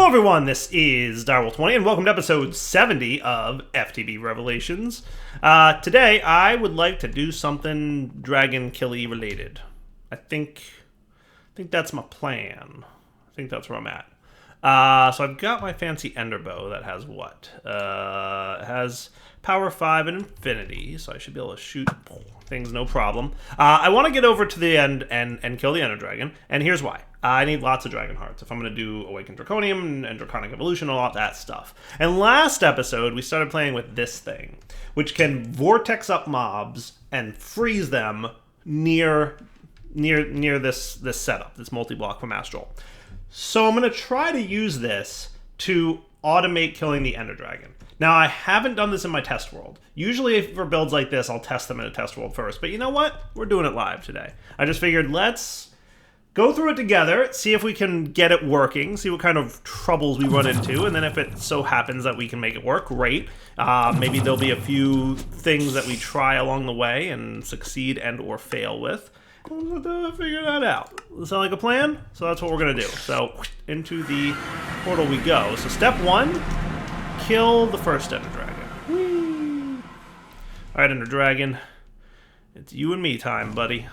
everyone, this is Direwolf20 and welcome to episode 70 of FTB Revelations. Today I would like to do something dragon killy related. I think that's my plan. I think that's where I'm at. So I've got my fancy ender bow that has what? It has power 5 and infinity, so I should be able to shoot things no problem. I want to get over to the end and kill the ender dragon, and here's why. I need lots of dragon hearts if I'm going to do Awakened Draconium and Draconic Evolution, all that stuff. And last episode, we started playing with this thing, which can vortex up mobs and freeze them near this setup, this multi-block from Astral. So I'm going to try to use this to automate killing the ender dragon. Now, I haven't done this in my test world. Usually for builds like this, I'll test them in a test world first. But you know what? We're doing it live today. I just figured let's go through it together, see if we can get it working, see what kind of troubles we run into, and then if it so happens that we can make it work, great. Maybe there'll be a few things that we try along the way and succeed and or fail with. We'll figure that out. Does that sound like a plan? So that's what we're going to do. So into the portal we go. So step 1, kill the first ender dragon. Whee! All right, ender dragon. It's you and me time, buddy.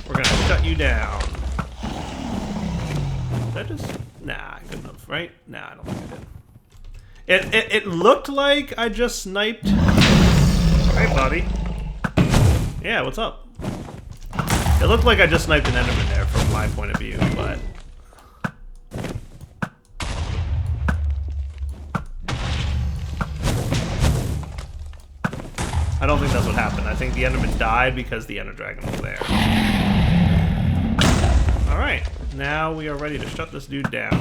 We're going to shut you down. Is that just... Nah, good enough, right? Nah, I don't think I did. It looked like I just sniped... Hey, buddy. Yeah, what's up? It looked like I just sniped an enderman there from my point of view, but... I don't think that's what happened. I think the enderman died because the ender dragon was there. Alright, now we are ready to shut this dude down.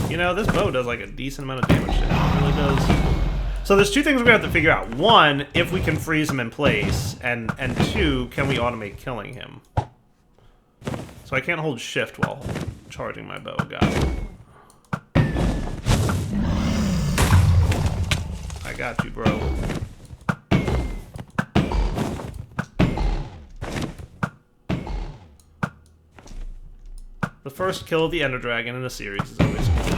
You know, this bow does like a decent amount of damage. It really does. So there's two things we're going to have to figure out. One, if we can freeze him in place, and two, can we automate killing him? So I can't hold shift while charging my bow. Got it. I got you, bro. The first kill of the ender dragon in the series is always cool.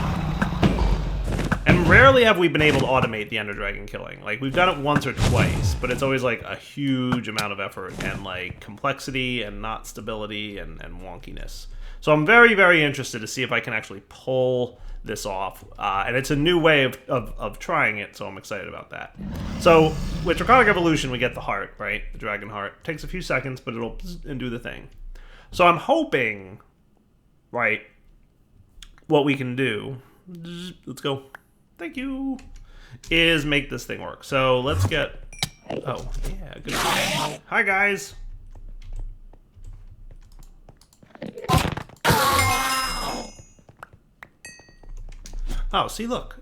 And rarely have we been able to automate the ender dragon killing. Like, we've done it once or twice, but it's always like a huge amount of effort and like complexity and not stability and wonkiness. So I'm very, very interested to see if I can actually pull this off. And it's a new way of trying it, so I'm excited about that. So with Draconic Evolution, we get the heart, right? The dragon heart. It takes a few seconds, but it'll do the thing. So I'm hoping, right, what we can do, let's go, thank you, is make this thing work. So let's get, oh, yeah, good. Hi, guys. Oh, see, look.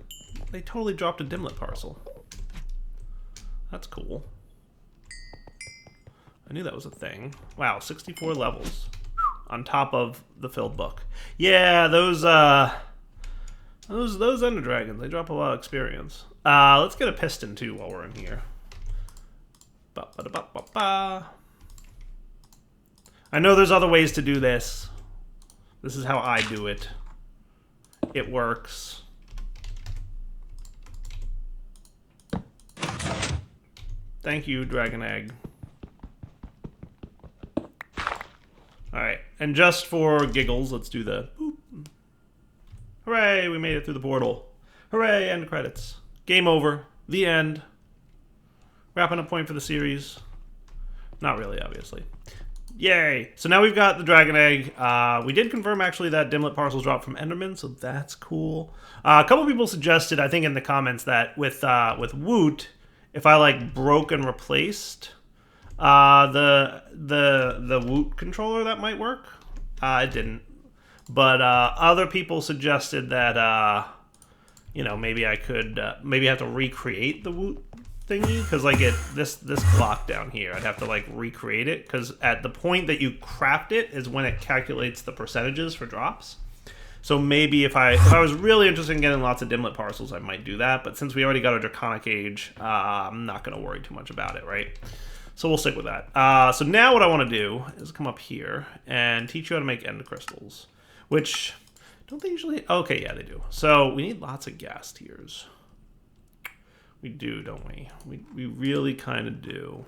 They totally dropped a dimlet parcel. That's cool. I knew that was a thing. Wow, 64 levels. On top of the filled book. Yeah, those ender dragons, they drop a lot of experience. Let's get a piston, too, while we're in here. Ba-ba-da-ba-ba-ba. I know there's other ways to do this. This is how I do it. It works. Thank you, Dragon Egg. Alright, and just for giggles, let's do the boop. Hooray, we made it through the portal. Hooray, end credits. Game over. The end. Wrapping up point for the series. Not really, obviously. Yay! So now we've got the Dragon Egg. We did confirm, actually, that dimlet parcels dropped from Enderman, so that's cool. A couple people suggested, I think in the comments, that with Woot, if I, like, broke and replaced the Woot controller, that might work. It didn't. But other people suggested that, you know, maybe I could, maybe I have to recreate the Woot thingy, because like this block down here, I'd have to like recreate it, because at the point that you craft it is when it calculates the percentages for drops. So maybe if I was really interested in getting lots of dimlet parcels, I might do that. But since we already got a Draconic Age, I'm not going to worry too much about it, right? So we'll stick with that. So now what I want to do is come up here and teach you how to make end crystals, which don't they usually? Okay, yeah, they do. So we need lots of gas tiers. We do, don't we? We really kind of do.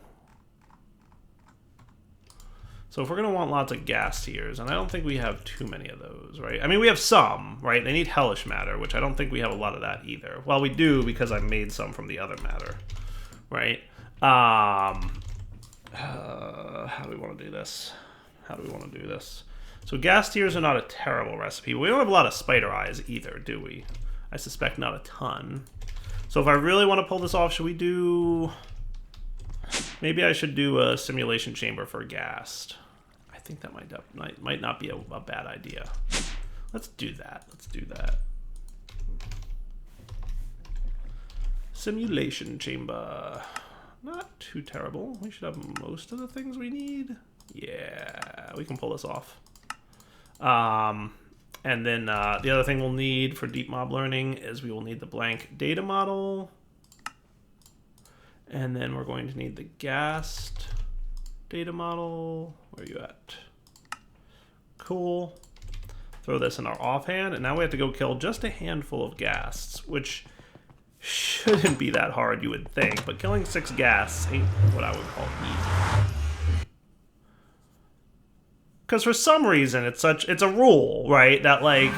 So if we're going to want lots of gas tiers, and I don't think we have too many of those, right? I mean, we have some, right? They need hellish matter, which I don't think we have a lot of that either. Well, we do because I made some from the other matter, right? How do we want to do this? So gas tiers are not a terrible recipe. We don't have a lot of spider eyes either, do we? I suspect not a ton. So if I really want to pull this off, should we do... Maybe I should do a simulation chamber for ghast. I think that might not be a bad idea. Let's do that. Simulation chamber. Not too terrible. We should have most of the things we need. Yeah, we can pull this off. And then the other thing we'll need for deep mob learning is we will need the blank data model. And then we're going to need the ghast data model. Where are you at? Cool. Throw this in our offhand, and now we have to go kill just a handful of ghasts, which shouldn't be that hard, you would think, but killing 6 ghasts ain't what I would call easy. Because for some reason, it's a rule, right? That, like,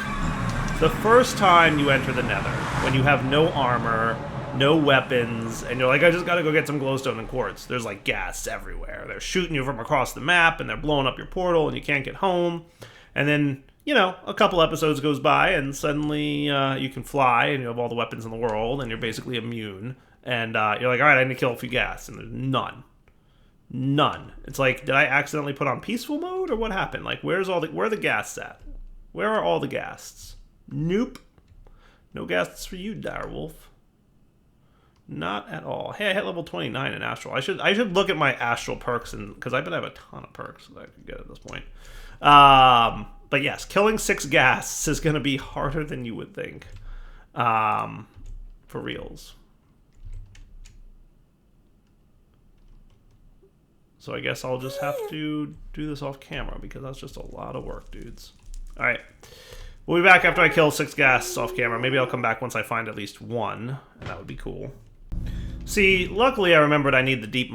the first time you enter the nether, when you have no armor, no weapons, and you're like, I just gotta go get some glowstone and quartz, there's, like, ghasts everywhere. They're shooting you from across the map, and they're blowing up your portal, and you can't get home. And then, you know, a couple episodes goes by, and suddenly you can fly, and you have all the weapons in the world, and you're basically immune. And you're like, all right, I need to kill a few ghasts, and there's none. None. It's like, did I accidentally put on peaceful mode, or what happened? Like, where are the ghasts at? Where are all the ghasts? Nope. No ghasts for you, direwolf. Not at all. Hey, I hit level 29 in Astral. I should look at my Astral perks, because I bet I have a ton of perks that I could get at this point. But yes, killing 6 ghasts is going to be harder than you would think. For reals. So I guess I'll just have to do this off camera, because that's just a lot of work, dudes. Alright. We'll be back after I kill 6 ghasts off camera. Maybe I'll come back once I find at least one, and that would be cool. See, luckily I remembered I need the deep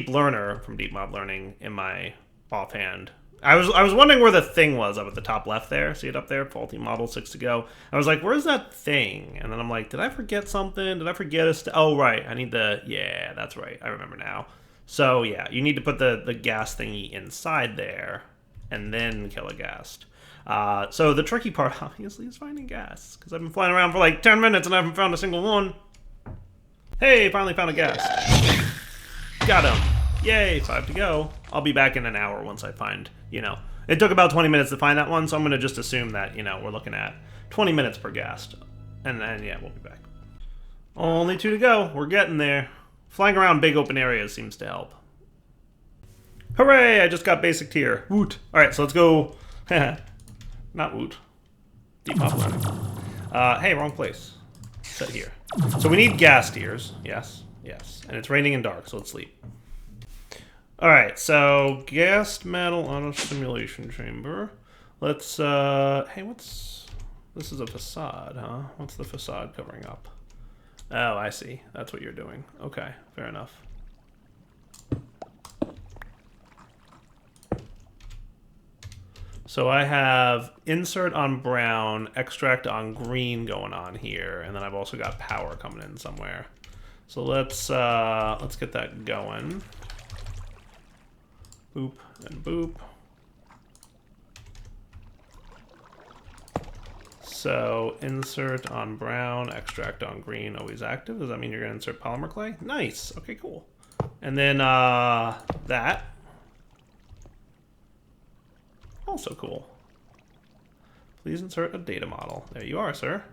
learner from Deep Mob Learning in my offhand. I was wondering where the thing was up at the top left there. See it up there? Faulty model, 6 to go. I was like, where's that thing? And then I'm like, did I forget something? Did I forget oh, right. I need yeah, that's right. I remember now. So, yeah, you need to put the ghast thingy inside there and then kill a ghast. So the tricky part, obviously, is finding ghasts, because I've been flying around for like 10 minutes and I haven't found a single one. Hey, finally found a ghast. Got him. Yay, 5 to go. I'll be back in an hour once I find, you know. It took about 20 minutes to find that one, so I'm going to just assume that, you know, we're looking at 20 minutes per ghast. And then, yeah, we'll be back. Only 2 to go. We're getting there. Flying around big open areas seems to help. Hooray, I just got basic tier. Woot. Alright, so let's go... Not woot. Deep Mob Learning. Hey, wrong place. Set here. So we need ghast tiers. Yes, yes. And it's raining and dark, so let's sleep. Alright, so ghast metal on a simulation chamber. Let's, hey, what's... This is a facade, huh? What's the facade covering up? Oh, I see. That's what you're doing. Okay, fair enough. So I have insert on brown, extract on green going on here, and then I've also got power coming in somewhere. So let's get that going. Boop and boop. So insert on brown, extract on green, always active. Does that mean you're gonna insert polymer clay? Nice. Okay, cool. And then that. Also cool. Please insert a data model. There you are, sir.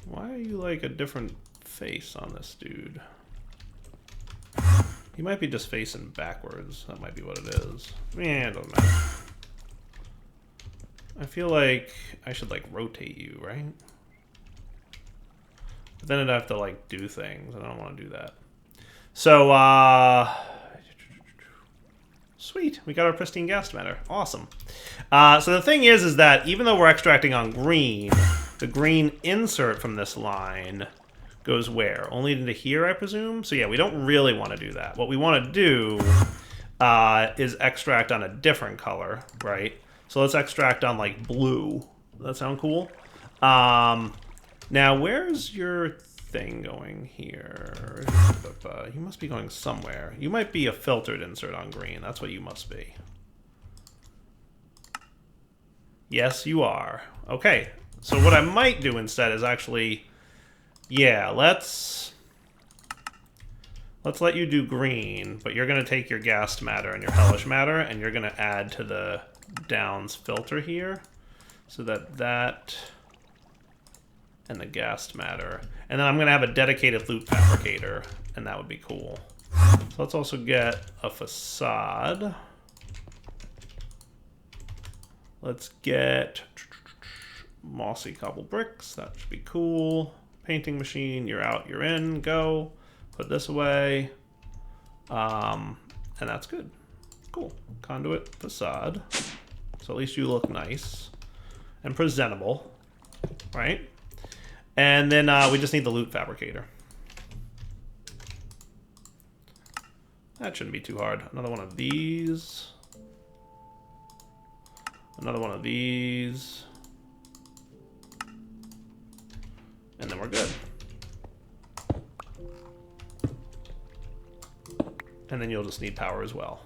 Why are you like a different face on this dude? He might be just facing backwards. That might be what it is. Yeah, it doesn't matter. I feel like I should like rotate you, right? But then I'd have to like do things, and I don't want to do that. So, sweet, we got our pristine gas matter. Awesome. So the thing is that even though we're extracting on green, the green insert from this line goes where? Only into here, I presume? So yeah, we don't really want to do that. What we want to do is extract on a different color, right? So let's extract on like blue. Does that sound cool? Now, where's your thing going here? You must be going somewhere. You might be a filtered insert on green. That's what you must be. Yes, you are. Okay, so what I might do instead is actually, yeah, let's let you do green, but you're going to take your gas matter and your hellish matter, and you're going to add to the downs filter here, so that and the gas matter. And then I'm going to have a dedicated loop fabricator, and that would be cool. So let's also get a facade. Let's get mossy cobble bricks. That should be cool. Painting machine, you're out, you're in, go. Put this away. And that's good. Cool. Conduit, facade. So at least you look nice and presentable, right? And then we just need the loot fabricator. That shouldn't be too hard. Another one of these. Another one of these. And then we're good. And then you'll just need power as well.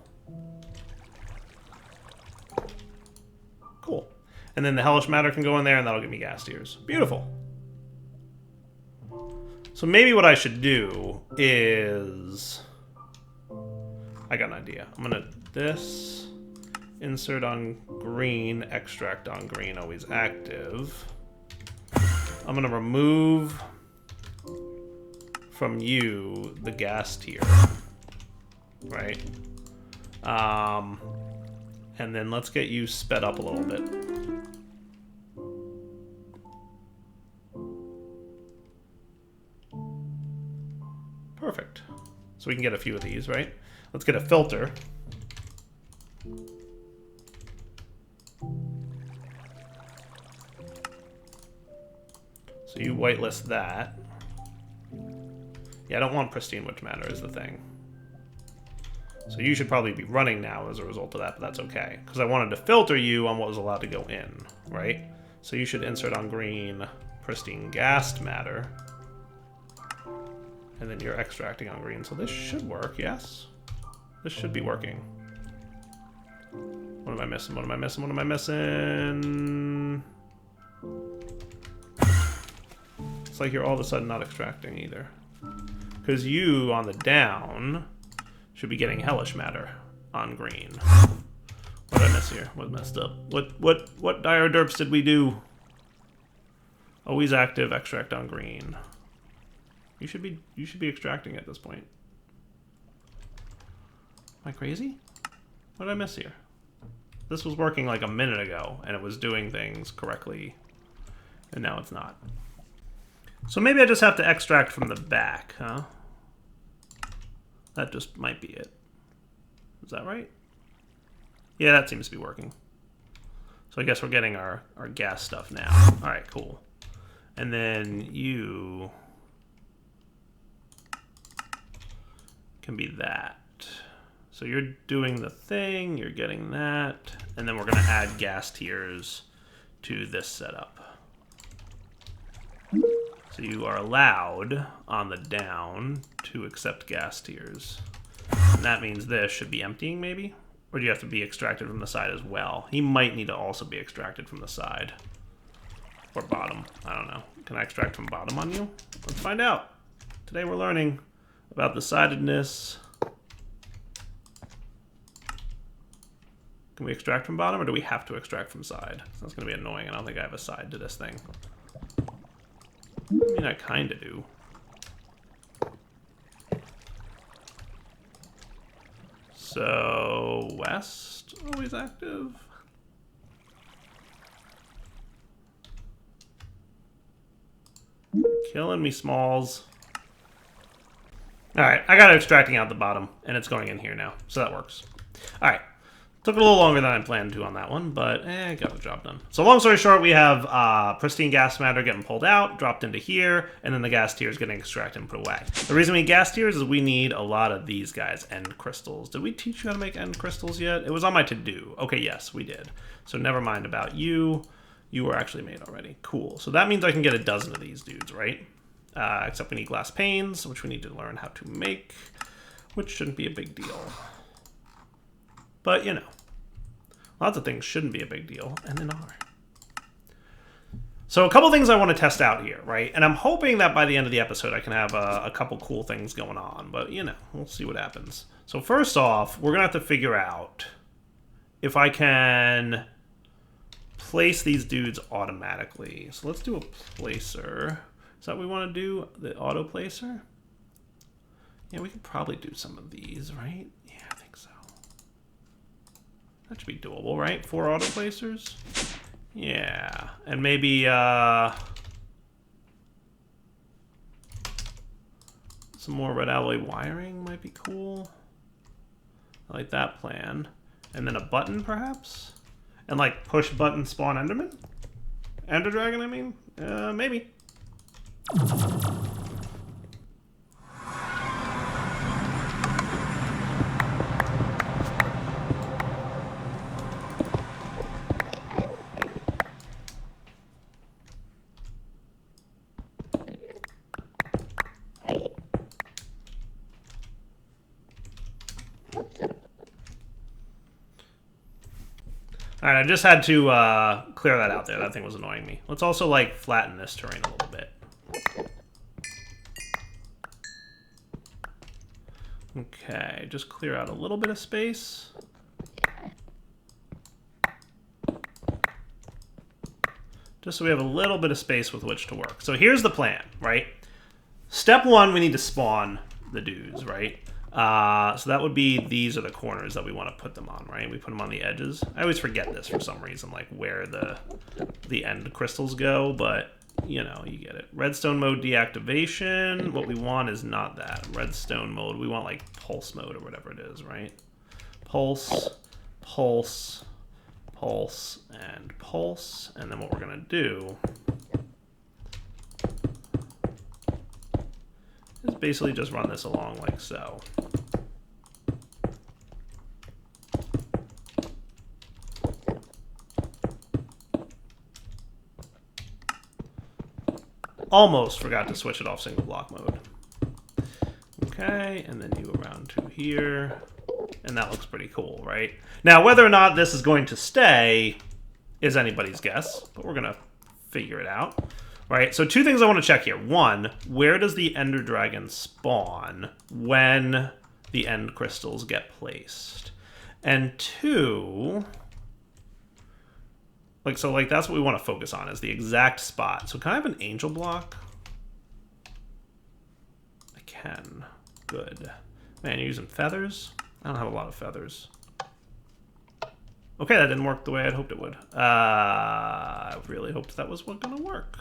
Cool. And then the hellish matter can go in there, and that'll give me gas tiers. Beautiful. So maybe what I should do is... I got an idea. I'm gonna this, insert on green, extract on green, always active. I'm gonna remove from you the gas tier, right? And then let's get you sped up a little bit. Perfect. So we can get a few of these, right? Let's get a filter. So you whitelist that. Yeah, I don't want pristine witch matter is the thing. So you should probably be running now as a result of that, but that's okay. Because I wanted to filter you on what was allowed to go in, right? So you should insert on green pristine gassed matter. And then you're extracting on green. So this should work, yes? This should be working. What am I missing? What am I missing? What am I missing? It's like you're all of a sudden not extracting either. Because you, on the down, should be getting hellish matter on green. What did I miss here? What messed up? What dire derps did we do? Always active, extract on green. You should be extracting at this point. Am I crazy? What did I miss here? This was working like a minute ago, and it was doing things correctly, and now it's not. So maybe I just have to extract from the back, huh? That just might be it. Is that right? Yeah, that seems to be working. So I guess we're getting our gas stuff now. All right, cool. And then you can be that. So you're doing the thing, you're getting that, and then we're going to add gas tiers to this setup. So you are allowed on the down to accept gas tiers. And that means this should be emptying maybe? Or do you have to be extracted from the side as well? He might need to also be extracted from the side. Or bottom, I don't know. Can I extract from bottom on you? Let's find out. Today we're learning about the sidedness. Can we extract from bottom, or do we have to extract from side? That's going to be annoying. I don't think I have a side to this thing. I mean, I kind of do. So, west, always active. Killing me, Smalls. Alright, I got it extracting out the bottom, and it's going in here now, so that works. Alright. Took a little longer than I planned to on that one, but got the job done. So long story short, we have pristine gas matter getting pulled out, dropped into here, and then the gas tiers getting extracted and put away. The reason we need gas tiers is we need a lot of these guys, end crystals. Did we teach you how to make end crystals yet? It was on my to-do. Okay, yes, we did. So never mind about you. You were actually made already. Cool. So that means I can get a dozen of these dudes, right? Except we need glass panes, which we need to learn how to make, which shouldn't be a big deal. But, you know, lots of things shouldn't be a big deal, and then are. So a couple things I want to test out here, right? And I'm hoping that by the end of the episode I can have a couple cool things going on, but, you know, we'll see what happens. So first off, we're going to have to figure out if I can place these dudes automatically. So let's do a placer. Is that what we want to do? The auto placer? Yeah, we could probably do some of these, right? Yeah, I think so. That should be doable, right? 4 auto placers? Yeah. And maybe some more red alloy wiring might be cool. I like that plan. And then a button, perhaps? And like push button spawn Enderman? Ender Dragon, I mean? Maybe. Alright, I just had to clear that out there. That thing was annoying me. Let's also, like, flatten this terrain a little bit. Okay, just clear out a little bit of space. Just so we have a little bit of space with which to work. So here's the plan, right? Step 1, we need to spawn the dudes, right? So that would be, these are the corners that we want to put them on, right? We put them on the edges. I always forget this for some reason, like where the end crystals go, but you know, you get it. Redstone mode deactivation. What we want is not that. Redstone mode, we want like pulse mode or whatever it is, right? Pulse, pulse, pulse, and pulse. And then what we're gonna do is basically just run this along like so. Almost forgot to switch it off single block mode. Okay, and then you around to here. And that looks pretty cool, right? Now, whether or not this is going to stay is anybody's guess, but we're gonna figure it out. Right, so 2 things I want to check here. 1, where does the Ender Dragon spawn when the end crystals get placed? And 2, like, so like that's what we want to focus on, is the exact spot. So can I have an angel block? I can. Good. Man, you're using feathers? I don't have a lot of feathers. Okay, that didn't work the way I'd hoped it would. I really hoped that was gonna work.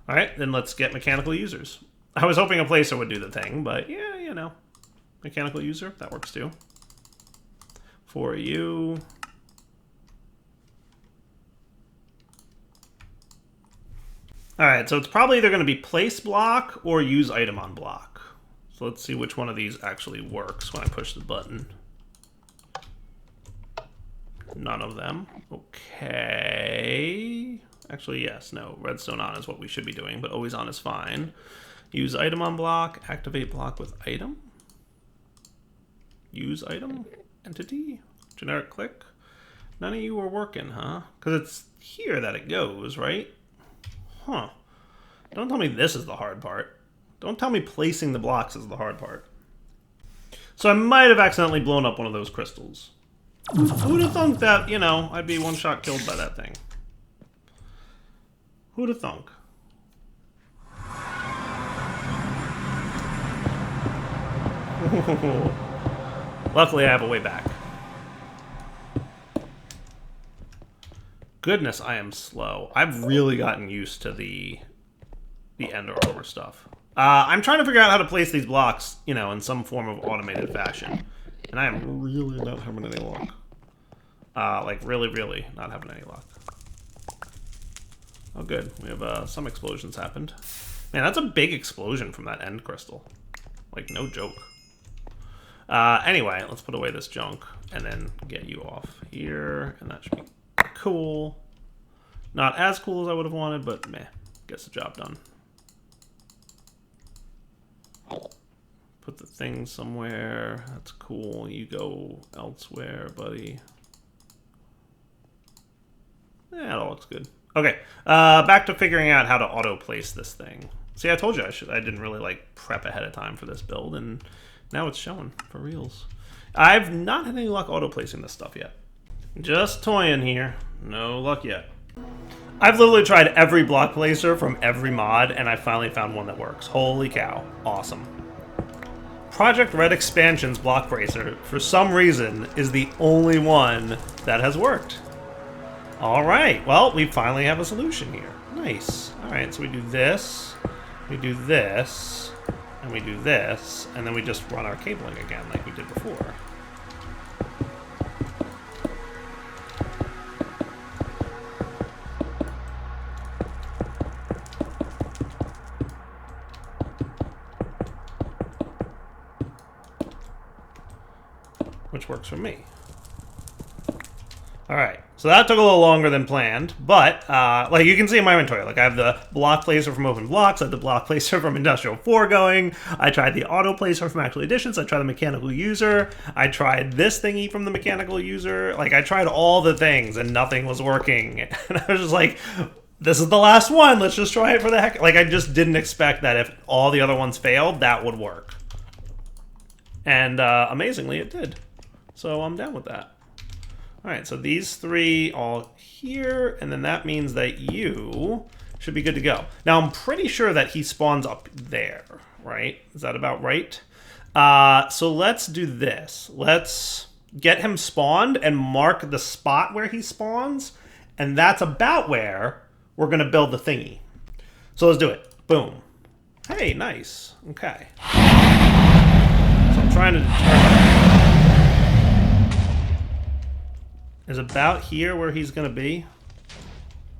Alright, then let's get mechanical users. I was hoping a placer would do the thing, but yeah, you know. Mechanical user, that works too. For you. Alright, so it's probably either going to be place block or use item on block. So let's see which one of these actually works when I push the button. None of them. Okay. Actually, yes, no. Redstone on is what we should be doing, but always on is fine. Use item on block. Activate block with item. Use item. Entity. Generic click. None of you are working, huh? Because it's here that it goes, right? Huh. Don't tell me this is the hard part. Don't tell me placing the blocks is the hard part. So I might have accidentally blown up one of those crystals. Who'd have thunk that, you know, I'd be one-shot killed by that thing? Who'd have thunk? Luckily, I have a way back. Goodness, I am slow. I've really gotten used to the the Ender Armor stuff. I'm trying to figure out how to place these blocks, you know, in some form of automated fashion. And I am really not having any luck. Like, really, really not having any luck. Oh, good. We have some explosions happened. Man, that's a big explosion from that end crystal. Like, no joke. Anyway, let's put away this junk and then get you off here. And that should be cool. Not as cool as I would have wanted, but meh. Gets the job done. Put the thing somewhere. That's cool. You go elsewhere, buddy. Yeah, it all looks good. Okay, back to figuring out how to auto-place this thing. See, I told you I didn't really, like, prep ahead of time for this build, and now it's showing for reals. I've not had any luck auto-placing this stuff yet. Just toying here. No luck yet. I've literally tried every block placer from every mod, and I finally found one that works. Holy cow. Awesome. Project Red Expansion's block placer, for some reason, is the only one that has worked. Alright, well, we finally have a solution here. Nice. Alright, so we do this, and we do this, and then we just run our cabling again like we did before. Which works for me. Alright, so that took a little longer than planned, but, like, you can see in my inventory, like, I have the block placer from Open Blocks, I have the block placer from Industrial 4 going, I tried the auto placer from Actual Additions, I tried the mechanical user, I tried this thingy from the mechanical user, like, I tried all the things, and nothing was working, and I was just like, this is the last one, let's just try it for the heck. Like, I just didn't expect that if all the other ones failed, that would work. And, amazingly, it did. So I'm down with that. Alright, so these three all here, and then that means that you should be good to go. Now, I'm pretty sure that he spawns up there, right? Is that about right? So let's do this. Let's get him spawned and mark the spot where he spawns, and that's about where we're going to build the thingy. So let's do it. Boom. Hey, nice. Okay. So I'm trying to determine... Is about here where he's going to be?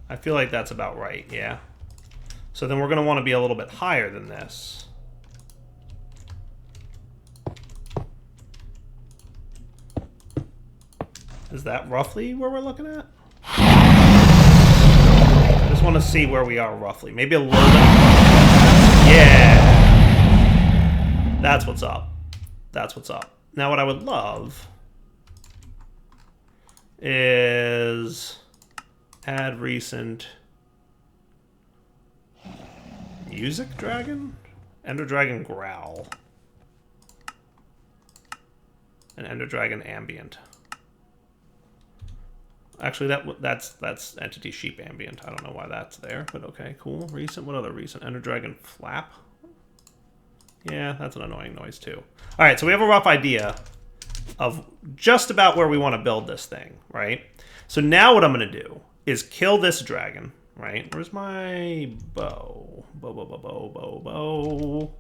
I feel like that's about right, yeah. So then we're going to want to be a little bit higher than this. Is that roughly where we're looking at? I just want to see where we are roughly. Maybe a little bit. Yeah! That's what's up. That's what's up. Now what I would love... is add recent music dragon, Ender Dragon Growl, and Ender Dragon Ambient. Actually, that's Entity Sheep Ambient. I don't know why that's there, but okay, cool. Recent, what other recent? Ender Dragon Flap. Yeah, that's an annoying noise too. All right, so we have a rough idea of just about where we want to build this thing, right? So now what I'm going to do is kill this dragon, right? Where's my bow? Bow.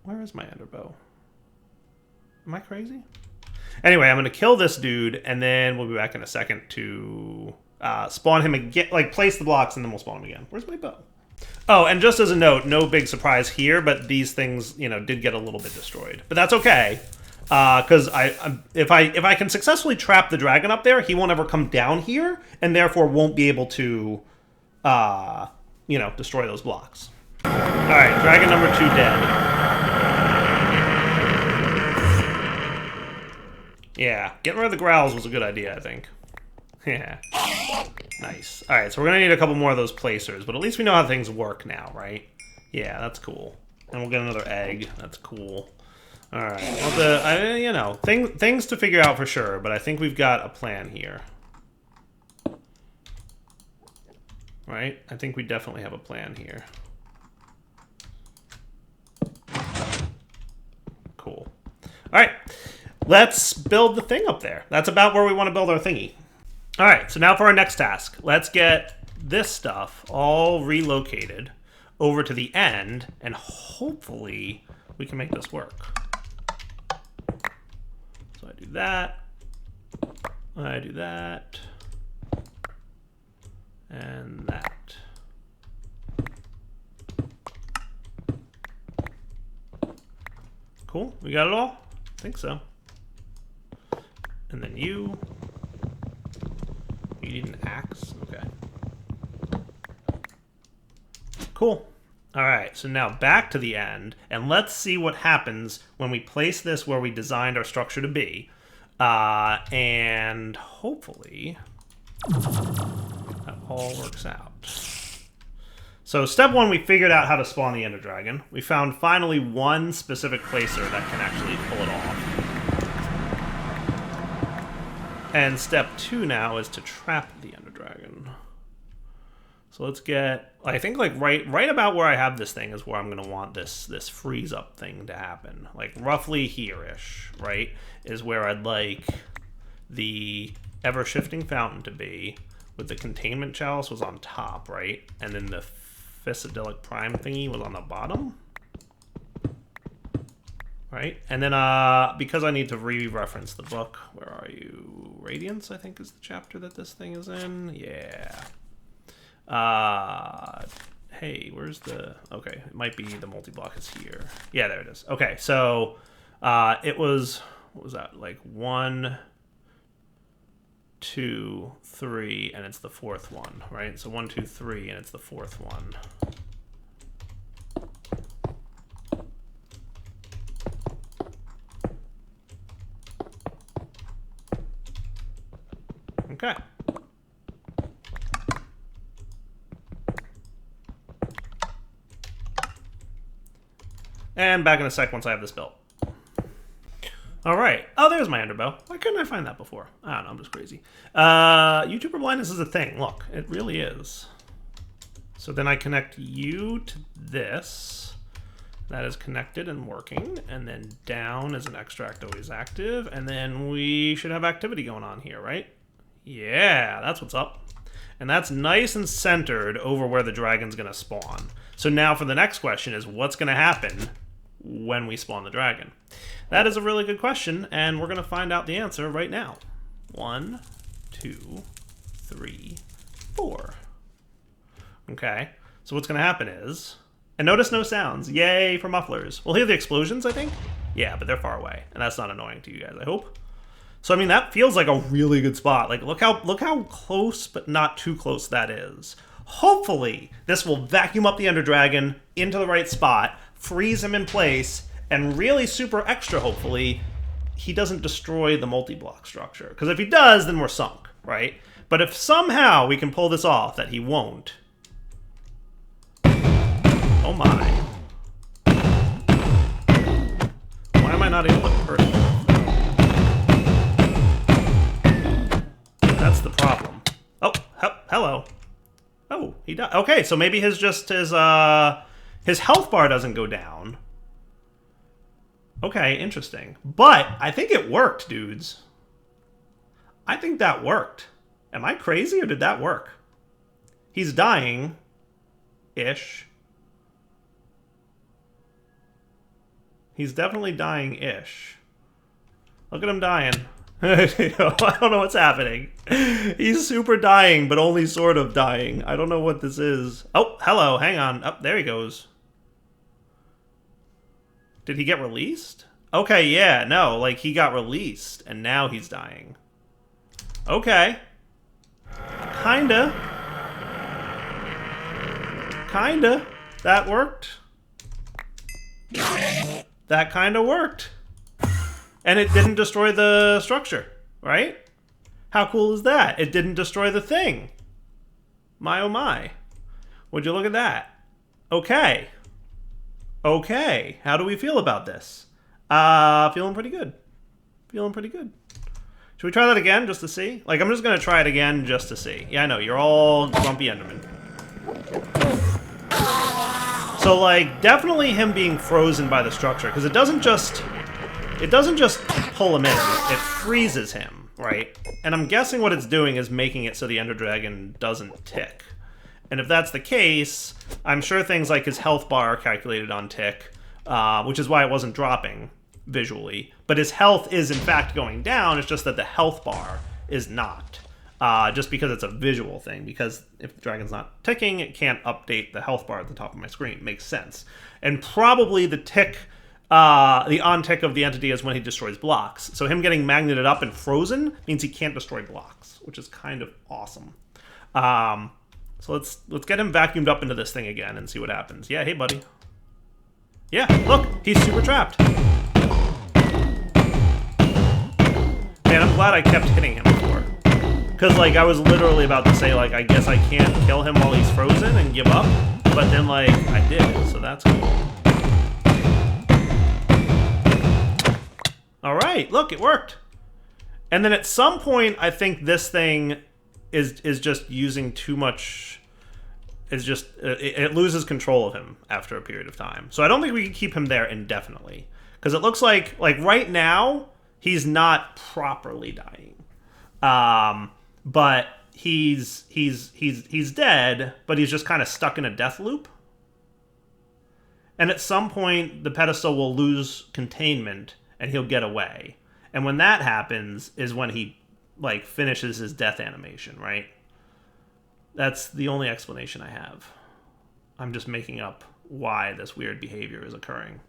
Where is my ender bow? Am I crazy? Anyway, I'm going to kill this dude, and then we'll be back in a second to spawn him again, like place the blocks, and then we'll spawn him again. Where's my bow? Oh, and just as a note, no big surprise here, but these things, you know, did get a little bit destroyed. But that's okay, because if I can successfully trap the dragon up there, he won't ever come down here, and therefore won't be able to, you know, destroy those blocks. All right, dragon number 2 dead. Yeah, getting rid of the growls was a good idea, I think. Yeah. Nice. Alright, so we're going to need a couple more of those placers, but at least we know how things work now, right? Yeah, that's cool. And we'll get another egg. That's cool. Alright, well, you know, things to figure out for sure, but I think we've got a plan here. Right? I think we definitely have a plan here. Cool. Alright, let's build the thing up there. That's about where we want to build our thingy. All right, so now for our next task. Let's get this stuff all relocated over to the end, and hopefully we can make this work. So I do that. I do that. And that. Cool. We got it all? I think so. And then you need an axe? Okay. Cool. All right, so now back to the end, and let's see what happens when we place this where we designed our structure to be. And hopefully that all works out. So step one, we figured out how to spawn the Ender Dragon. We found finally one specific placer that can actually pull it off. And step two now is to trap the Ender Dragon. So let's get, I think like right about where I have this thing is where I'm gonna want this freeze up thing to happen. Like roughly here-ish, right? Is where I'd like the ever shifting fountain to be, with the containment chalice was on top, right? And then the Physidelic Prime thingy was on the bottom. Right? And then because I need to re-reference the book, where are you? Radiance, I think, is the chapter that this thing is in. Yeah. Hey, where's the... Okay, it might be the multi-block is here. Yeah, there it is. Okay, so it was... What was that? Like 1, 2, 3, and it's the fourth one, right? So 1, 2, 3, and it's the fourth one. Okay. And back in a sec once I have this built. All right. Oh, there's my Enderbow. Why couldn't I find that before? I don't know. I'm just crazy. YouTuber blindness is a thing. Look, it really is. So then I connect you to this. That is connected and working. And then down is an extract always active. And then we should have activity going on here, right? Yeah, that's what's up. And that's nice and centered over where the dragon's going to spawn. So now for the next question is what's going to happen when we spawn the dragon? That is a really good question, and we're going to find out the answer right now. 1, 2, 3, 4. Okay, so what's going to happen is... And notice no sounds. Yay for mufflers. We'll hear the explosions, I think? Yeah, but they're far away, and that's not annoying to you guys, I hope. So, I mean, that feels like a really good spot. Like, look how close, but not too close that is. Hopefully, this will vacuum up the Ender Dragon into the right spot, freeze him in place, and really super extra, hopefully, he doesn't destroy the multi-block structure. Because if he does, then we're sunk, right? But if somehow we can pull this off, that he won't... Oh my. Why am I not able to hurt him? That's the problem. Oh, hello. Oh, he died. Okay, so maybe his health bar doesn't go down. Okay, interesting. But I think it worked, dudes. I think that worked. Am I crazy or did that work? He's dying-ish. He's definitely dying-ish. Look at him dying. I don't know what's happening. He's super dying, but only sort of dying. I don't know what this is. Oh, hello. Hang on. Oh, there he goes. Did he get released? Okay, yeah. No, like he got released, and now he's dying. Okay. Kinda. Kinda. That worked. That kinda worked. And it didn't destroy the structure, right? How cool is that? It didn't destroy the thing. My oh my. Would you look at that? Okay. Okay. How do we feel about this? Feeling pretty good. Feeling pretty good. Should we try that again just to see? Like, I'm just going to try it again just to see. Yeah, I know. You're all grumpy Enderman. So, like, definitely him being frozen by the structure. Because it doesn't just pull him in. It freezes him, right? And I'm guessing what it's doing is making it so the Ender Dragon doesn't tick. And if that's the case, I'm sure things like his health bar are calculated on tick, which is why it wasn't dropping visually. But his health is, in fact, going down. It's just that the health bar is not. Just because it's a visual thing. Because if the dragon's not ticking, it can't update the health bar at the top of my screen. Makes sense. And probably the tick, the on-tick of the entity is when he destroys blocks. So him getting magneted up and frozen means he can't destroy blocks, which is kind of awesome. So let's get him vacuumed up into this thing again and see what happens. Yeah, hey, buddy. Yeah, look, he's super trapped. Man, I'm glad I kept hitting him before. Because, like, I was literally about to say, like, I guess I can't kill him while he's frozen and give up. But then, like, I did, so that's cool. Alright, look, it worked. And then at some point, I think this thing is just using too much. It's just, it loses control of him after a period of time. So I don't think we can keep him there indefinitely. Because it looks like right now, he's not properly dying. But he's dead, but he's just kind of stuck in a death loop. And at some point, the pedestal will lose containment, and he'll get away. And when that happens is when he, like, finishes his death animation, right? That's the only explanation I have. I'm just making up why this weird behavior is occurring.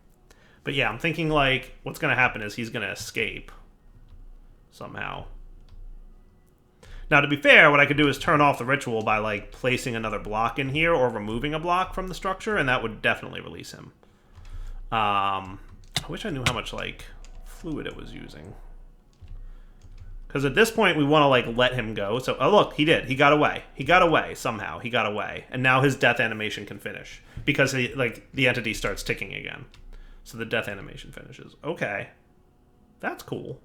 But yeah, I'm thinking, like, what's going to happen is he's going to escape somehow. Now, to be fair, what I could do is turn off the ritual by, like, placing another block in here or removing a block from the structure, and that would definitely release him. I wish I knew how much, like, fluid it was using. Because at this point, we want to, like, let him go. So, oh, look, he did. He got away. He got away somehow. He got away. And now his death animation can finish. Because, the entity starts ticking again. So the death animation finishes. Okay. That's cool.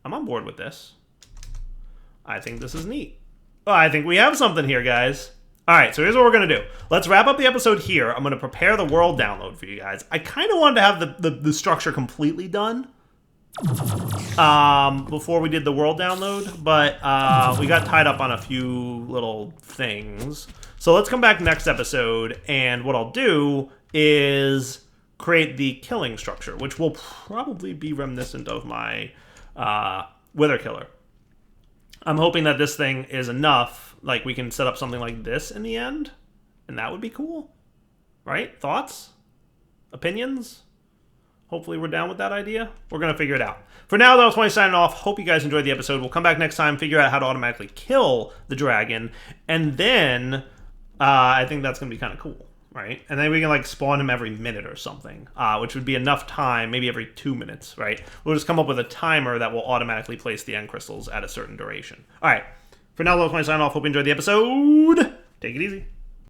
I'm on board with this. I think this is neat. Oh, I think we have something here, guys. All right, so here's what we're going to do. Let's wrap up the episode here. I'm going to prepare the world download for you guys. I kind of wanted to have the structure completely done before we did the world download, but we got tied up on a few little things. So let's come back next episode, and what I'll do is create the killing structure, which will probably be reminiscent of my Wither Killer. I'm hoping that this thing is enough, like we can set up something like this in the end, and that would be cool. Right? Thoughts? Opinions? Hopefully we're down with that idea. We're going to figure it out. For now, though, 20 signing off. Hope you guys enjoyed the episode. We'll come back next time, figure out how to automatically kill the dragon, and then I think that's going to be kind of cool. Right? And then we can, like, spawn him every minute or something, which would be enough time, maybe every 2 minutes, right? We'll just come up with a timer that will automatically place the end crystals at a certain duration. All right. For now, though, 20 signing off. Hope you enjoyed the episode. Take it easy.